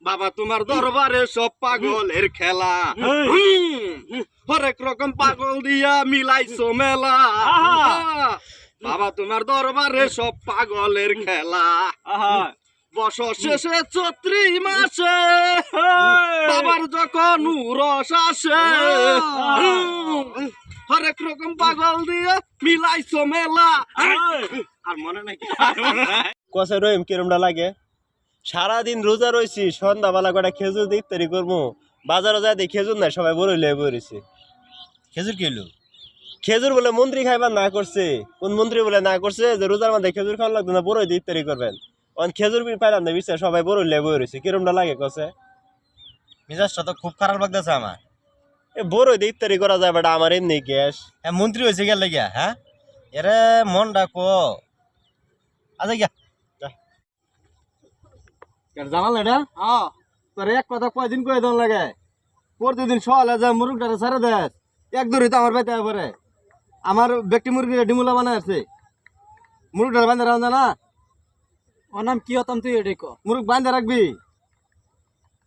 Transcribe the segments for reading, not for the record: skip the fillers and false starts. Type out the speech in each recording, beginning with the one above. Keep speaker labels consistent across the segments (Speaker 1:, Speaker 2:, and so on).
Speaker 1: বাবা তোমার দরবারে সব পাগলের খেলা হরেক রকম পাগল দিয়া মিলাইছো মেলা বাবা তোমার দরবারে সব পাগলের খেলা বছর শেষে চৈত্রি মাসে বাবার যখন উরস আসে হরেক রকম পাগল দিয়ে মিলাইছো মেলা আর মনে নাই
Speaker 2: কষে রহিম কিরমটা লাগে সারাদিন রোজা রয়েছি সন্ধ্যাবেলা কটা খেজুর দিয়ে ইফতারি করবো বাজারে যায় দেখি খেজুর নাই সবাই বড় লেগে বলেছি
Speaker 3: খেজুর খেলো
Speaker 2: খেজুর বলে মন্ত্রী খাইবার না করছে কোন মন্ত্রী বলে না করছে যে রোজার মধ্যে খেজুর খাওয়া লাগতো না বড় দিয়ে ইফতারি করবেন খেজুর পাইলাম না বিশ্বাস সবাই বড় লেগে রয়েছে কিরমটা লাগে কষে
Speaker 3: মেজাজটা তো খুব খারাপ লাগতেছে আমার
Speaker 2: এ বড় দিয়ে ইফতারি করা যায় বেটা আমার এমনি গ্যাস
Speaker 3: হ্যাঁ মন্ত্রী হয়েছে গেল গিয়া হ্যাঁ এরে মন ডাকো আচ্ছা গিয়া
Speaker 1: জানাল এটা তোর এক কথা কয়দিন কয়ে দেন লাগে প্রতিদিন সকালে যায় মুরগটারে ছাড়ে দেয় এক দূরই তো আমার বাইতে পরে আমার ব্যক্তি মুরগির ডিমুলা বানায় আছে মুরগটারে বান্ধে রাখা না
Speaker 4: ওর নাম কি হতাম তুই এটাই কো
Speaker 1: মুরগ বান্ধে রাখবি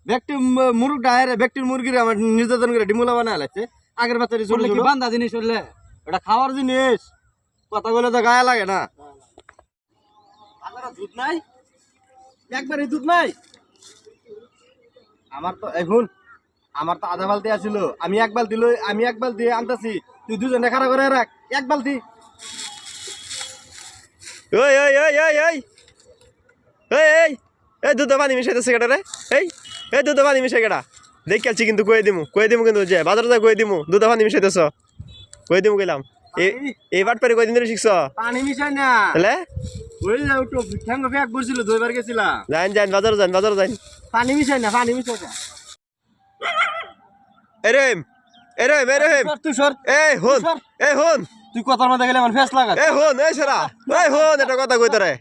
Speaker 1: ব্যক্তি মুরগটা ব্যক্তির মুরগির আমার নির্যাতন করে ডিমুলা বানায় লাগছে আগের বাচ্চাটি
Speaker 4: চললে কি বান্ধা জিনিস হলে
Speaker 1: এটা খাওয়ার জিনিস কথা বলে তো গায়ে লাগে না দুধ নাই একবারই দুধ নাই আমার তো এখন আমার তো আধা বালতি আসিল আমি এক বালতি আনতেছি তুই দুজনে খাড়া করে রাখ এক বালতি
Speaker 2: ওই ওই ওই ওই ওই এই এই এই দুধ পানি মিশাইতেছে কেটা রে এই দুধ পানি মিশাই কেটা দেখ খেলছি কিন্তু কয়ে দিমু কিন্তু যে বাজারে যা কয়ে দিমু দুধ পানি মিশাইতেছ কয়ে দিমু কইলাম এই বাট পারে কয়দিন ধরে শিখছ
Speaker 1: পানি মিশাই না
Speaker 2: হলে
Speaker 1: ওই যাও তো ঠ্যাঙ্গ ব্যাগ বসছিল দুইবার গেছিলাম
Speaker 2: যান বাজারে যান
Speaker 1: পানি মিশাই না
Speaker 2: এরেম
Speaker 1: তুই সর
Speaker 2: এই হন
Speaker 1: তুই কথার মধ্যে গেলে আমার ফেস লাগা
Speaker 2: এই হন এই সারা এই হন এটা কথা কইতে রে